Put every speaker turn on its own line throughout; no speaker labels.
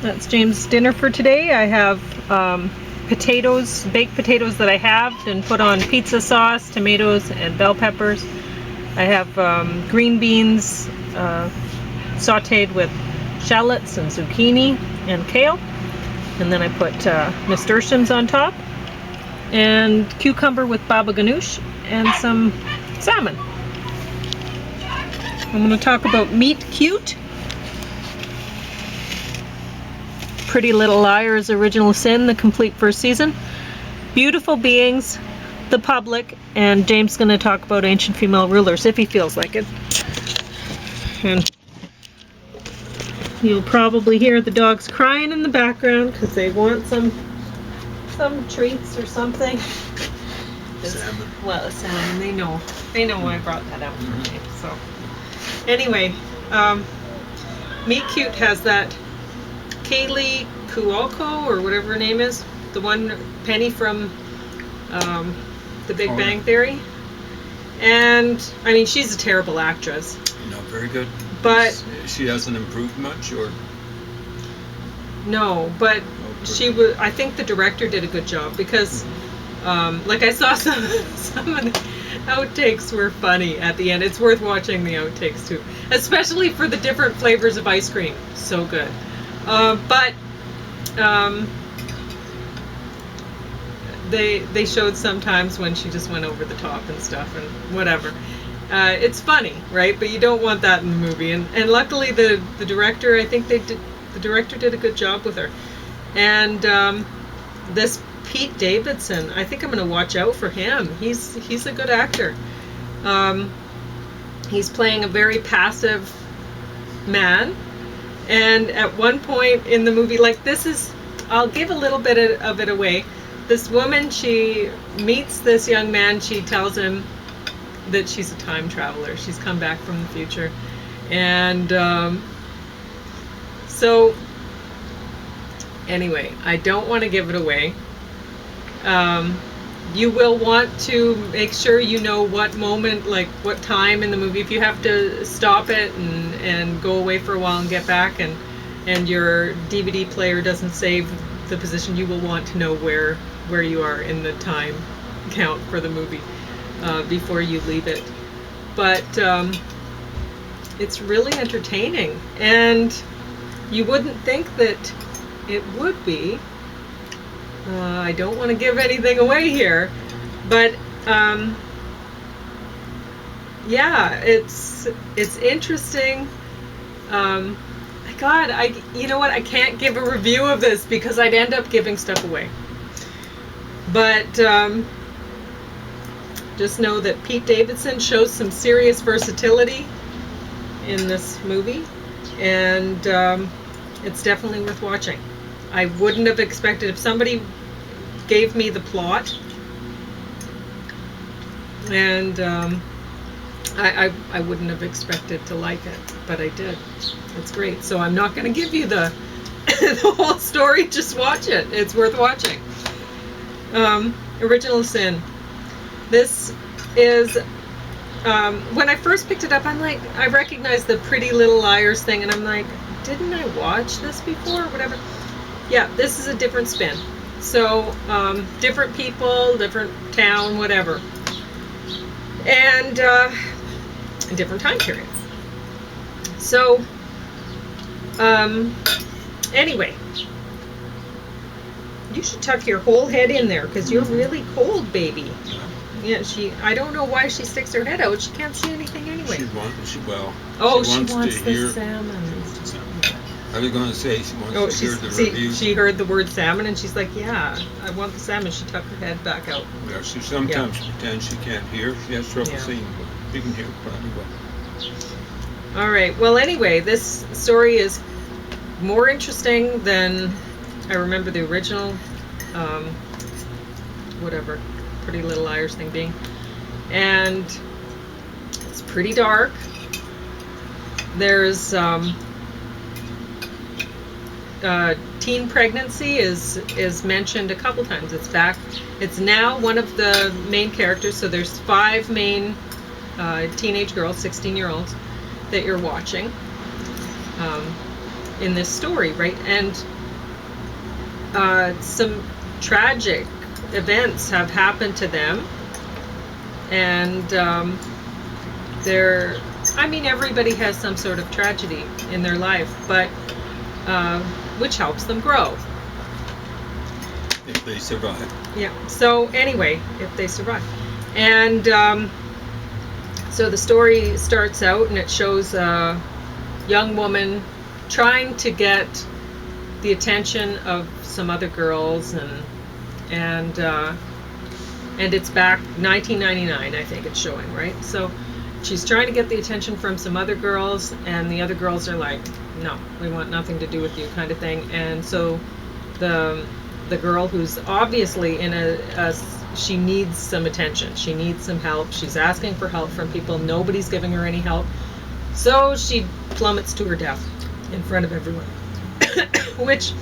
That's James' dinner for today. I have potatoes, baked potatoes that I halved and put on pizza sauce, tomatoes, and bell peppers. I have green beans sauteed with shallots and zucchini and kale. And then I put nasturtiums on top, and cucumber with babaganoush, and some salmon. I'm going to talk about Meet Cute. Pretty Little Liars, Original Sin, the complete first season. Beautiful Beings, The Public, and James is going to talk about Ancient Female Rulers if he feels like it. And you'll probably hear the dogs crying in the background because they want some treats or something.
Salmon.
Well, salmon. They know I brought that out today. So anyway, Meet Cute has that Kale Cuoco or whatever her name is, the one Penny from The Big Bang Theory, and I mean she's a terrible actress.
Not very good.
But
she hasn't improved much, or
no, but she was. I think the director did a good job because, like I saw some of the outtakes were funny at the end. It's worth watching the outtakes too, especially for the different flavors of ice cream. So good. But they showed sometimes when she just went over the top and stuff and whatever. It's funny, right? But you don't want that in the movie. And luckily the director, I think the director did a good job with her. And this Pete Davidson, I think I'm going to watch out for him. He's a good actor. He's playing a very passive man. And at one point in the movie, like this is, I'll give a little bit of it away. This woman, she meets this young man. She tells him that she's a time traveler. She's come back from the future. And so anyway, I don't want to give it away. You will want to make sure you know what moment, like what time in the movie. If you have to stop it and go away for a while and get back, and your DVD player doesn't save the position, you will want to know where you are in the time count for the movie before you leave it. But it's really entertaining, and you wouldn't think that it would be. I don't want to give anything away here, but yeah, it's interesting. God, you know what? I can't give a review of this because I'd end up giving stuff away. But just know that Pete Davidson shows some serious versatility in this movie, and it's definitely worth watching. I wouldn't have expected, if somebody gave me the plot, and I wouldn't have expected to like it, but I did. It's great. So I'm not going to give you the whole story. Just watch it. It's worth watching. Original Sin. This is, when I first picked it up, I'm like, I recognized the Pretty Little Liars thing, and I'm like, didn't I watch this before or whatever? Yeah, this is a different spin. So, different people, different town, whatever. And different time periods. So, anyway, you should tuck your whole head in there because you're really cold, baby. Yeah, I don't know why she sticks her head out. She can't see anything anyway.
She wants
the salmon.
I was going to say she wants to hear the review.
She heard the word salmon and she's like, yeah, I want the salmon. She tucked her head back out.
Yeah, she sometimes pretends she can't hear. She has trouble seeing, but you can hear probably well.
All right. Well, anyway, this story is more interesting than I remember the original, whatever, Pretty Little Liars thing being. And it's pretty dark. There's teen pregnancy is mentioned a couple times. It's back. It's now one of the main characters. So there's 5 main teenage girls, 16-year-olds, that you're watching. in this story, right? And some tragic events have happened to them, and everybody has some sort of tragedy in their life, but which helps them grow.
If they survive.
Yeah. So anyway, if they survive. And so the story starts out and it shows a young woman trying to get the attention of some other girls, and it's back 1999, I think it's showing, right? So she's trying to get the attention from some other girls, and the other girls are like, no, we want nothing to do with you, kind of thing. And so the girl who's obviously she needs some attention, she needs some help, she's asking for help from people, nobody's giving her any help, so she plummets to her death in front of everyone. Which,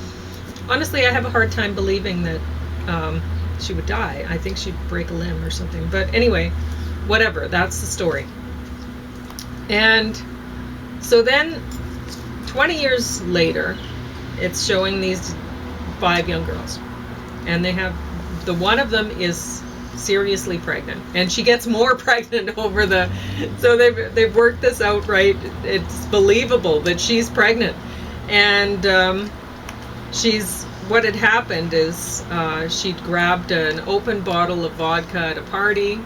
honestly, I have a hard time believing that she would die. I think she'd break a limb or something. But anyway, whatever, that's the story. And so then 20 years later, it's showing these 5 young girls, and they have, the one of them is seriously pregnant, and she gets more pregnant over so they've worked this out, right? It's believable that she's pregnant. And what had happened is she'd grabbed an open bottle of vodka at a party,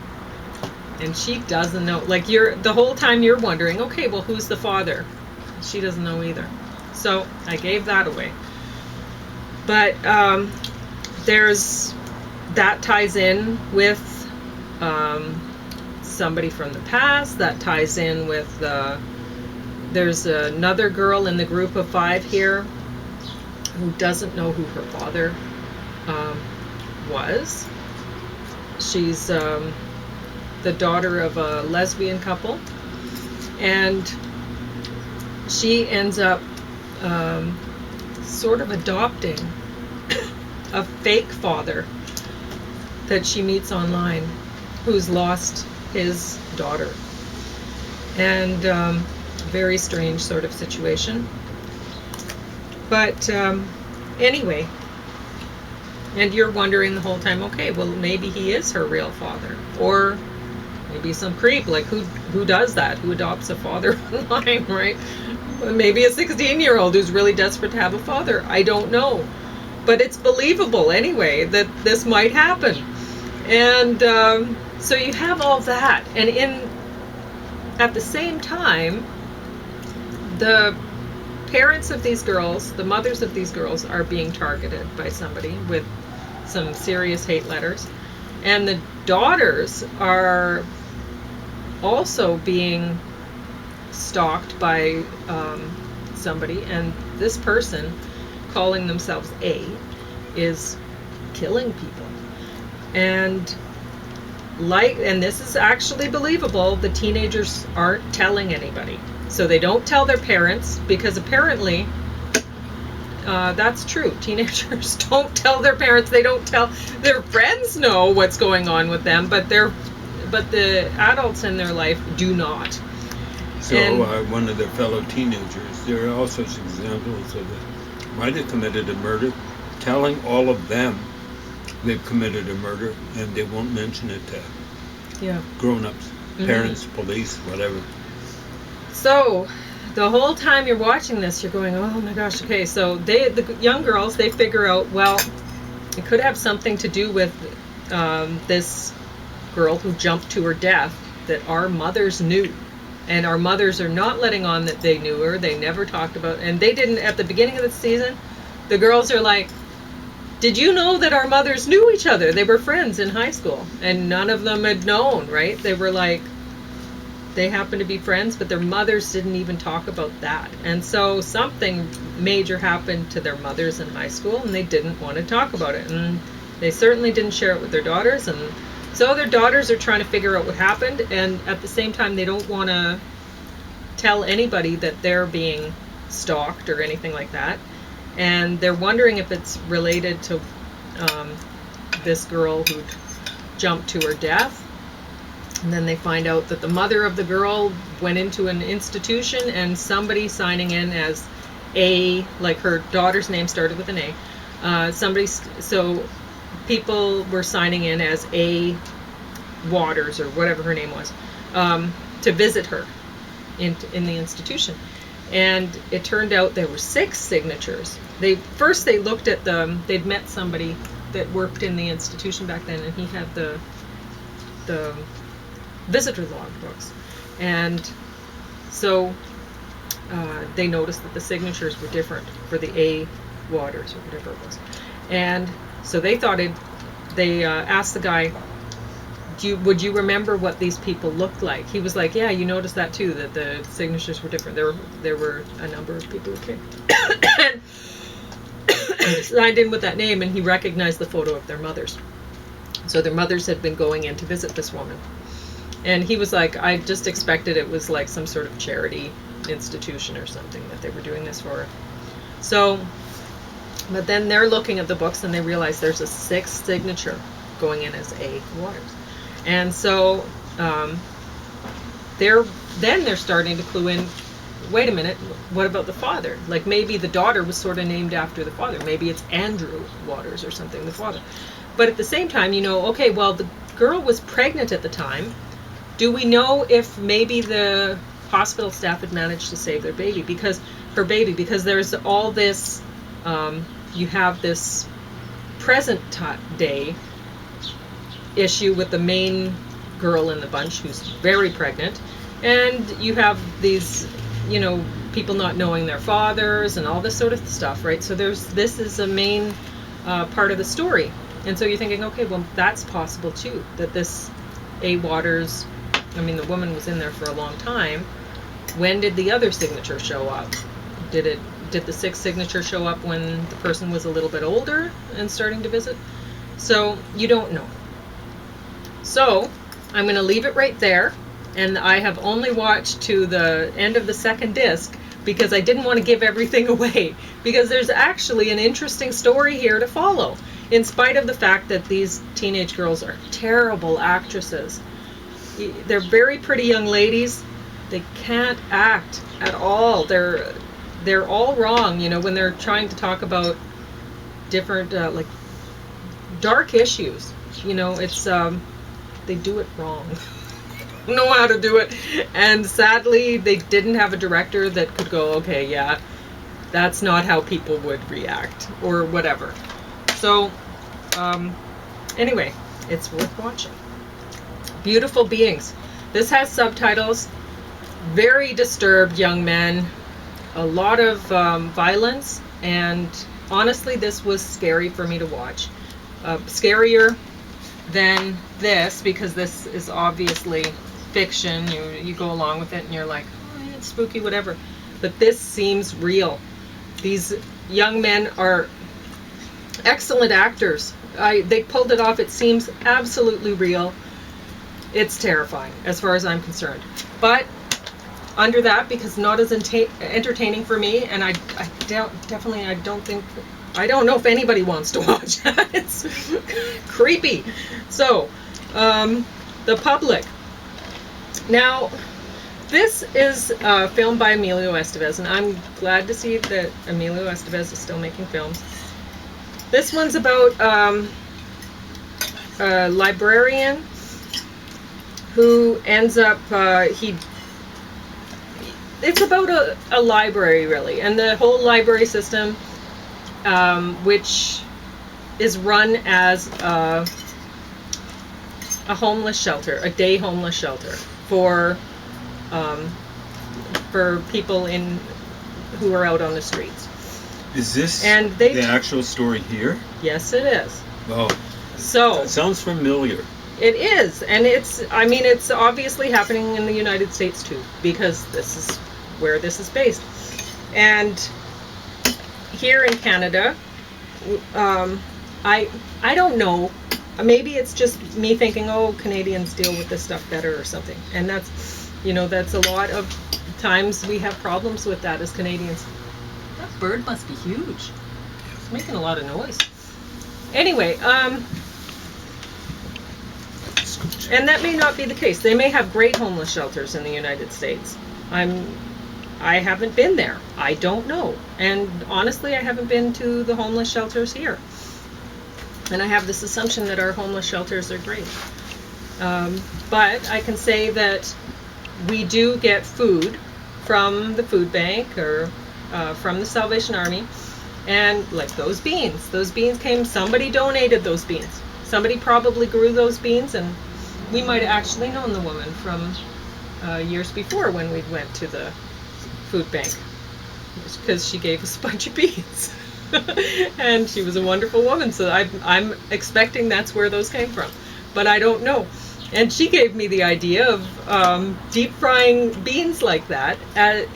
and she doesn't know, like, the whole time you're wondering, okay, well, who's the father? She doesn't know either. So I gave that away. But that ties in with somebody from the past, that ties in with there's another girl in the group of 5 here who doesn't know who her father was. She's the daughter of a lesbian couple, and she ends up sort of adopting a fake father that she meets online, who's lost his daughter. And very strange sort of situation. But anyway, and you're wondering the whole time, okay, well, maybe he is her real father, or maybe some creep, like who does that? Who adopts a father online, right? Maybe a 16-year-old who's really desperate to have a father. I don't know. But it's believable anyway that this might happen. And so you have all that. And at the same time, the parents of these girls, the mothers of these girls, are being targeted by somebody with some serious hate letters. And the daughters are also being stalked by somebody, and this person, calling themselves A, is killing people. And this is actually believable, the teenagers aren't telling anybody. So they don't tell their parents, because apparently that's true. Teenagers don't tell their parents. They don't tell their friends, know what's going on with them, but the adults in their life do not.
So one of their fellow teenagers, there are also examples of it, might have committed a murder, telling all of them they've committed a murder, and they won't mention it to grown-ups, parents, police, whatever. So
the whole time you're watching this, you're going, oh my gosh, okay. So the young girls, they figure out, well, it could have something to do with this girl who jumped to her death that our mothers knew. And our mothers are not letting on that they knew her. They never talked about, and they didn't at the beginning of the season. The girls are like, did you know that our mothers knew each other? They were friends in high school, and none of them had known, right? They were like, they happened to be friends, but their mothers didn't even talk about that. And so something major happened to their mothers in high school, and they didn't want to talk about it. And they certainly didn't share it with their daughters. And so their daughters are trying to figure out what happened, and at the same time, they don't want to tell anybody that they're being stalked or anything like that. And they're wondering if it's related to this girl who jumped to her death. And then they find out that the mother of the girl went into an institution, and somebody signing in as A, like her daughter's name started with an A. So people were signing in as A Waters or whatever her name was, to visit her in the institution. And it turned out there were 6 signatures. They looked at they'd met somebody that worked in the institution back then, and he had the visitor log books. And so they noticed that the signatures were different for the A Waters or whatever it was. And so they asked the guy, would you remember what these people looked like? He was like, yeah, you noticed that too, that the signatures were different. There were a number of people who came signed in with that name, and he recognized the photo of their mothers. So their mothers had been going in to visit this woman. And he was like, I just expected it was like some sort of charity institution or something that they were doing this for. So, but then they're looking at the books and they realize there's a 6th signature going in as A Waters. And so they're starting to clue in, wait a minute, what about the father? Like maybe the daughter was sort of named after the father. Maybe it's Andrew Waters or something, the father. But at the same time, okay, well, the girl was pregnant at the time. Do we know if maybe the hospital staff had managed to save her baby? Because there's all this, you have this present day issue with the main girl in the bunch who's very pregnant, and you have these, people not knowing their fathers and all this sort of stuff, right? So this is a main part of the story. And so you're thinking, okay, well, that's possible too, that this A Waters, the woman was in there for a long time. When did the other signature show up? Did the 6th signature show up when the person was a little bit older and starting to visit? So you don't know. So I'm going to leave it right there, and I have only watched to the end of the 2nd disc because I didn't want to give everything away, because there's actually an interesting story here to follow, in spite of the fact that these teenage girls are terrible actresses. They're very pretty young ladies. They can't act at all. They're all wrong, when they're trying to talk about different like dark issues. It's they do it wrong. Know how to do it, and sadly they didn't have a director that could go, okay, yeah, that's not how people would react or whatever. So anyway, it's worth watching. Beautiful beings. This has subtitles. Very disturbed young men, a lot of violence, and honestly this was scary for me to watch. Scarier than this, because this is obviously fiction. You go along with it and you're like, oh, it's spooky, whatever. But this seems real. These young men are excellent actors. They pulled it off. It seems absolutely real. It's terrifying as far as I'm concerned. But under that, because not as entertaining for me, and I don't know if anybody wants to watch that. It's creepy. So, The Public. Now, this is filmed by Emilio Estevez, and I'm glad to see that Emilio Estevez is still making films. This one's about a librarian who ends up, it's about a library, really, and the whole library system, which is run as a homeless shelter, a day homeless shelter for people who are out on the streets.
Is this
and
the actual story here?
Yes, it is.
Oh,
so
it sounds familiar.
It is, and it's obviously happening in the United States too, because this is where this is based. And here in Canada, I don't know, maybe it's just me thinking, oh, Canadians deal with this stuff better or something, and that's a lot of times we have problems with that as Canadians. That bird must be huge. It's making a lot of noise. Anyway, and that may not be the case. They may have great homeless shelters in the United States. I I haven't been there. I don't know. And honestly, I haven't been to the homeless shelters here. And I have this assumption that our homeless shelters are great. But I can say that we do get food from the food bank or from the Salvation Army. And like those beans came, somebody donated those beans. Somebody probably grew those beans, and we might have actually known the woman from years before when we went to the food bank, because she gave us a bunch of beans. And she was a wonderful woman, so I'm expecting that's where those came from, but I don't know. And she gave me the idea of deep frying beans like that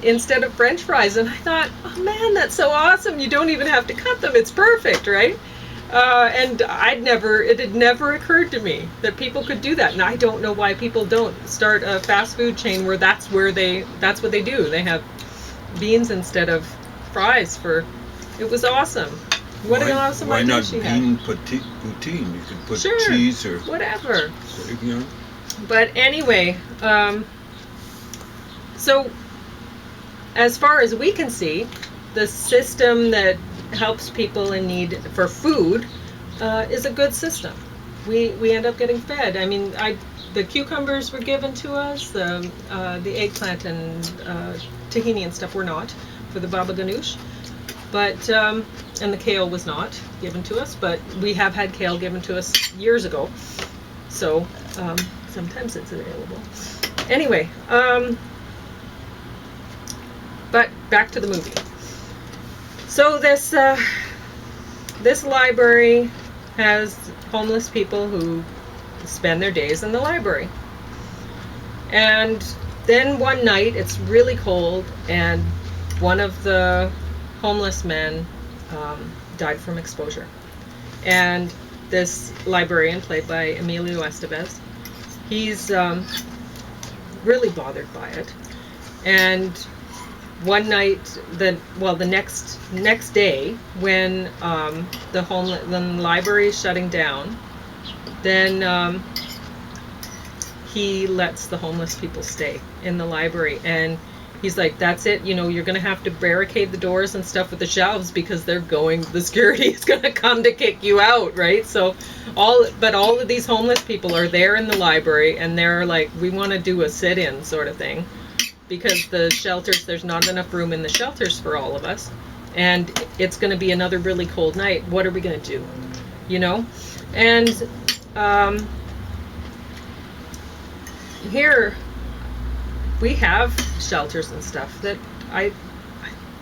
instead of French fries, and I thought, oh man, that's so awesome! You don't even have to cut them; it's perfect, right? And it had never occurred to me that people could do that, and I don't know why people don't start a fast food chain where that's what they do. They have beans instead of fries. It was awesome. What an awesome idea she had.
Why not bean poutine? You could put
Sure,
cheese or
whatever.
You know.
But anyway, so as far as we can see, the system that helps people in need for food is a good system. We end up getting fed. I mean, the cucumbers were given to us, the eggplant and tahini and stuff were not for the babaganoush, but and the kale was not given to us, but we have had kale given to us years ago, so sometimes it's available. Anyway, but back to the movie. So this library has homeless people who spend their days in the library. And then one night, it's really cold, and one of the homeless men died from exposure. And this librarian, played by Emilio Estevez, he's really bothered by it. And one night, the next day, when the library is shutting down, then he lets the homeless people stay in the library, and he's like, "That's it. You know, you're gonna have to barricade the doors and stuff with the shelves because the security is gonna come to kick you out, right?" So, all of these homeless people are there in the library, and they're like, "We want to do a sit-in sort of thing." Because the shelters, there's not enough room in the shelters for all of us, and it's going to be another really cold night. What are we going to do? You know? And here we have shelters and stuff that I'm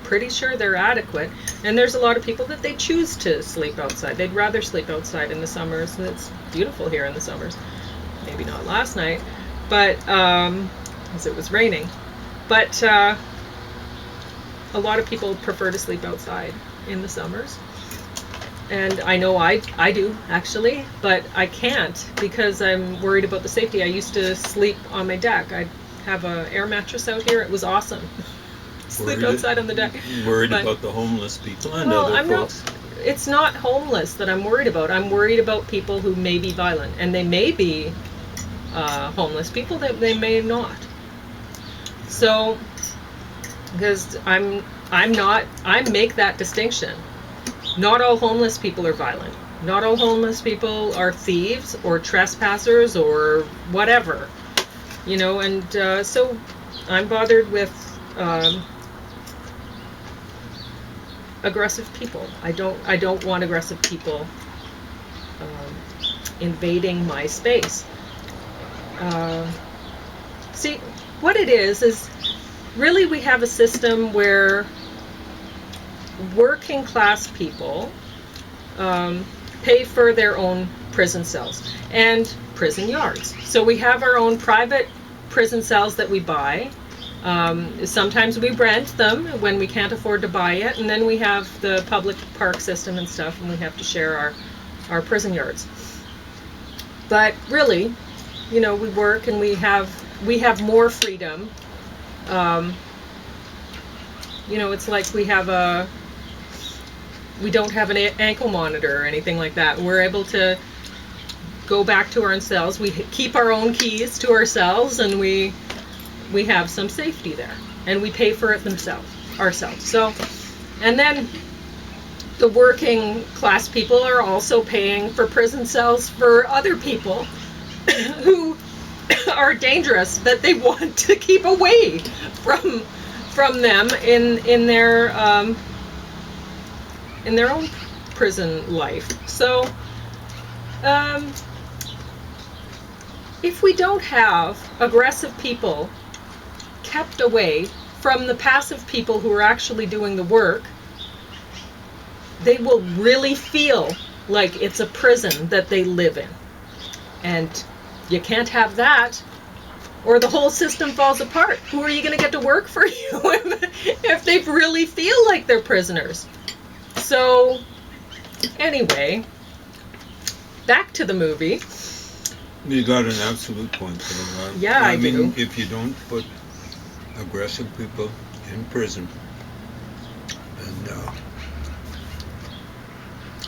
pretty sure they're adequate, and there's a lot of people that they choose to sleep outside. They'd rather sleep outside in the summers. It's beautiful here in the summers. Maybe not last night, but because it was raining. But a lot of people prefer to sleep outside in the summers. And I know I do, actually, but I can't because I'm worried about the safety. I used to sleep on my deck. I'd have an air mattress out here. It was awesome. Sleep outside on the deck.
Worried about the homeless people and
well,
other folks?
It's not homeless that I'm worried about. I'm worried about people who may be violent. And they may be homeless people, that they may not. So, because I make that distinction. Not all homeless people are violent. Not all homeless people are thieves or trespassers or whatever, you know. And so, I'm bothered with aggressive people. I don't want aggressive people invading my space. See, what it is really we have a system where working class people pay for their own prison cells and prison yards. So we have our own private prison cells that we buy. Sometimes we rent them when we can't afford to buy it, and then we have the public park system and stuff, and we have to share our prison yards. But really, you know, we work and we have more freedom. You know, it's like we don't have an ankle monitor or anything like that. We're able to go back to our cells. We keep our own keys to our cells, and we have some safety there. and we pay for it ourselves. So, and then the working class people are also paying for prison cells for other people who are dangerous, that they want to keep away from them in their own prison life. So if we don't have aggressive people kept away from the passive people who are actually doing the work, they will really feel like it's a prison that they live in. And you can't have that, or the whole system falls apart. Who are you going to get to work for you if they really feel like they're prisoners? So, anyway, back to the movie.
You got an absolute point there.
Yeah, I do.
If you don't put aggressive people in prison and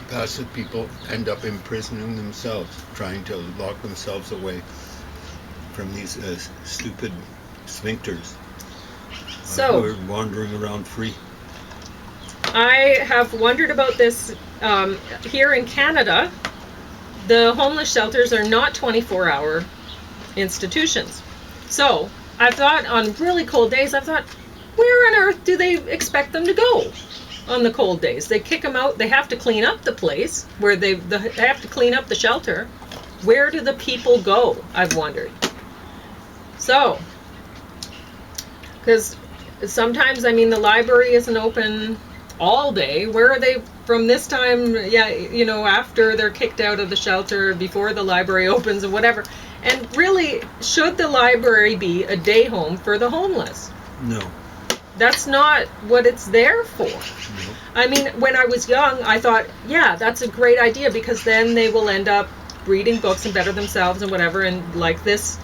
passive people end up imprisoning themselves, trying to lock themselves away from these stupid sphincters who are wandering around free.
I have wondered about this. Here in Canada, the homeless shelters are not 24-hour institutions. So I thought, on really cold days, I thought, where on earth do they expect them to go on the cold days? They kick them out. They have to clean up the place where they have to clean up the shelter. Where do the people go? I've wondered. So, because sometimes, I mean, the library isn't open all day. Where are they from this time? Yeah, you know, after they're kicked out of the shelter, before the library opens and whatever. And really, should the library be a day home for the homeless?
No.
That's not what it's there for.
No.
I mean, when I was young, I thought, yeah, that's a great idea, because then they will end up reading books and better themselves and whatever. And like this,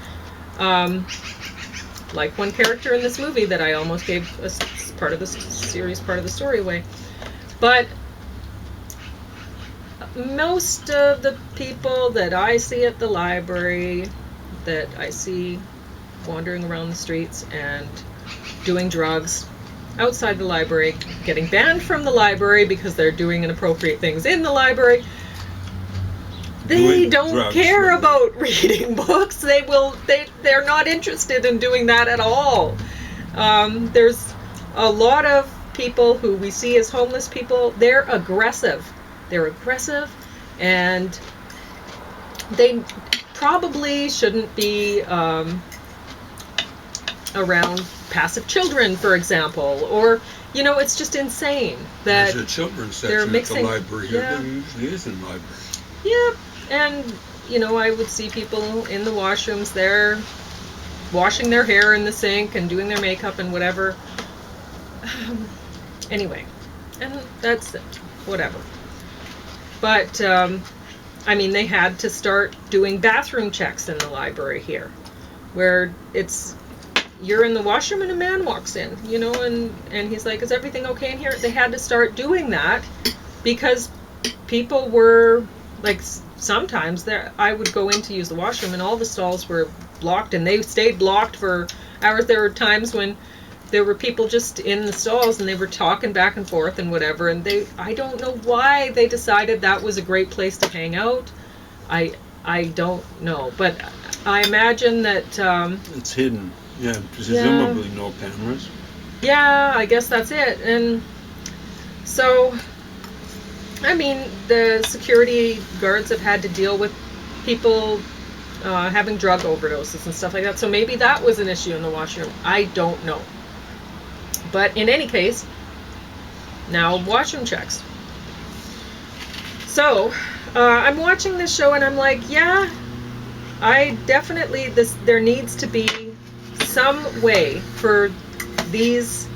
like one character in this movie that I almost gave a part of the series, part of the story away. But most of the people that I see at the library, that I see wandering around the streets and doing drugs outside the library, getting banned from the library because they're doing inappropriate things in the library, they don't care about reading books. They're not interested in doing that at all. There's a lot of people who we see as homeless people. They're aggressive. And they probably shouldn't be around passive children, for example, or, you know, it's just insane that
there's a children's
they're
section
mixing,
at the library here.
yeah.
There usually is in library.
Yeah, and, you know, I would see people in the washrooms there washing their hair in the sink and doing their makeup and whatever. Anyway, and that's it. Whatever. But, I mean, they had to start doing bathroom checks in the library here, where you're in the washroom and a man walks in, you know, and he's like, is everything okay in here? They had to start doing that because people were, like, sometimes I would go in to use the washroom and all the stalls were blocked, and they stayed blocked for hours. There were times when there were people just in the stalls and they were talking back and forth and whatever, and I don't know why they decided that was a great place to hang out. I don't know, but I imagine that
it's hidden. Yeah, presumably no cameras.
Yeah, I guess that's it. And so, I mean, the security guards have had to deal with people having drug overdoses and stuff like that, so maybe that was an issue in the washroom. I don't know. But in any case, now washroom checks. So, I'm watching this show and I'm like, yeah, there needs to be some way for these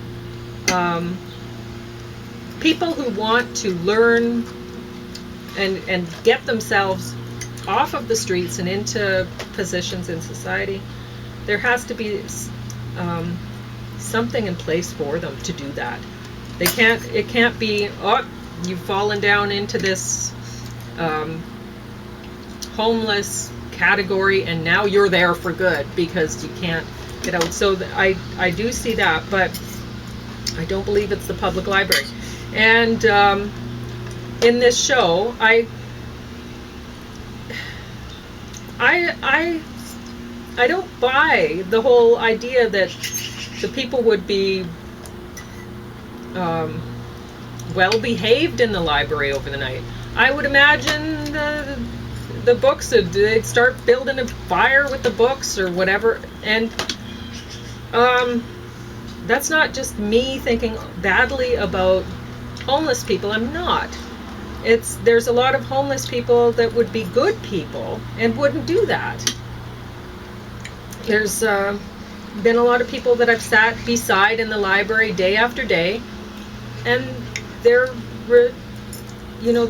people who want to learn and get themselves off of the streets and into positions in society. There has to be something in place for them to do that. It can't be, oh, you've fallen down into this homeless category and now you're there for good because you can't get out. So I do see that, but I don't believe it's the public library. And in this show, I don't buy the whole idea that the people would be well behaved in the library over the night. I would imagine the books, they'd start building a fire with the books or whatever. And that's not just me thinking badly about homeless people. I'm not. There's a lot of homeless people that would be good people and wouldn't do that. There's been a lot of people that I've sat beside in the library day after day, and they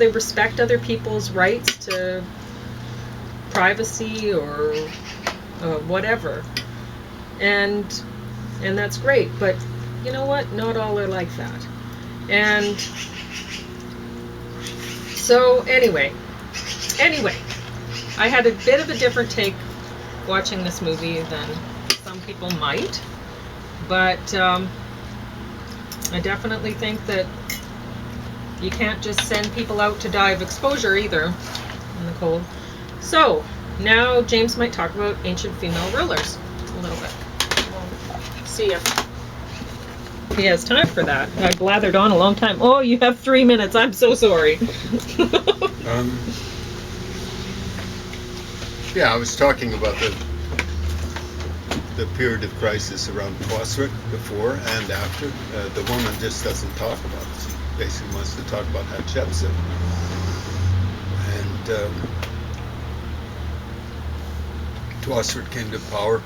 respect other people's rights to privacy or whatever, and that's great. But you know what? Not all are like that. And so anyway, I had a bit of a different take watching this movie than some people might, but I definitely think that you can't just send people out to die of exposure either in the cold. So now James might talk about ancient female rulers a little bit. We'll see if he has time for that. I blathered on a long time. Oh, you have 3 minutes. I'm so sorry.
Yeah, I was talking about the period of crisis around Tuasret before and after. The woman just doesn't talk about it. She basically wants to talk about Hatshepsut. And Tuasret came to power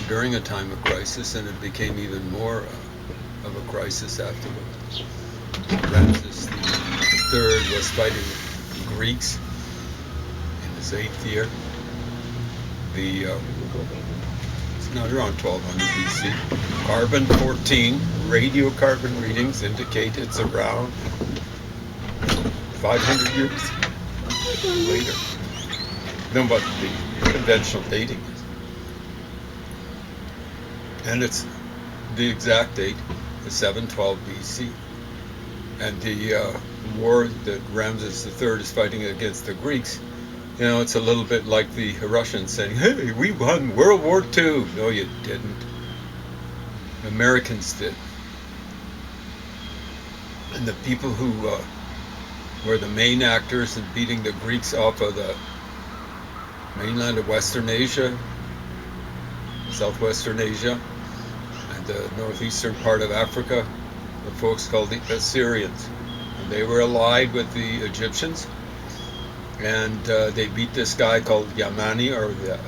during a time of crisis, and it became even more of a crisis afterwards. Ramses III was fighting the Greeks in his 8th year. It's not around 1200 BC. Carbon-14 radiocarbon readings indicate it's around 500 years later. Know what the conventional dating is. And it's the exact date is 712 BC. And the war that Ramses III is fighting against the Greeks, you know, it's a little bit like the Russians saying, hey, we won World War II. No, you didn't. Americans did. And the people who were the main actors in beating the Greeks off of the mainland of Western Asia, Southwestern Asia, and the northeastern part of Africa, the folks called the Assyrians. And they were allied with the Egyptians, and they beat this guy called Yamani, or the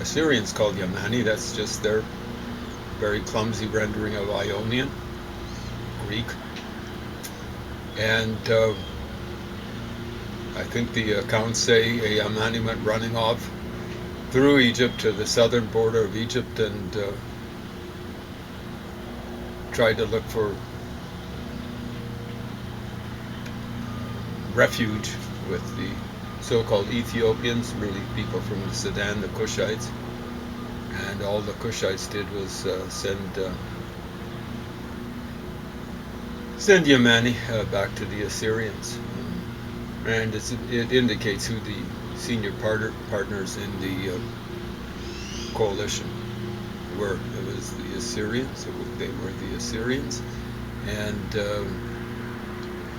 Assyrians called Yamani. That's just their very clumsy rendering of Ionian Greek. And I think the accounts say Yamani went running off through Egypt to the southern border of Egypt and tried to look for refuge with the so-called Ethiopians, really people from the Sudan, the Kushites. And all the Kushites did was send Yamani back to the Assyrians. And it indicates who the senior partners in the coalition were. It was the Assyrians. They were the Assyrians. And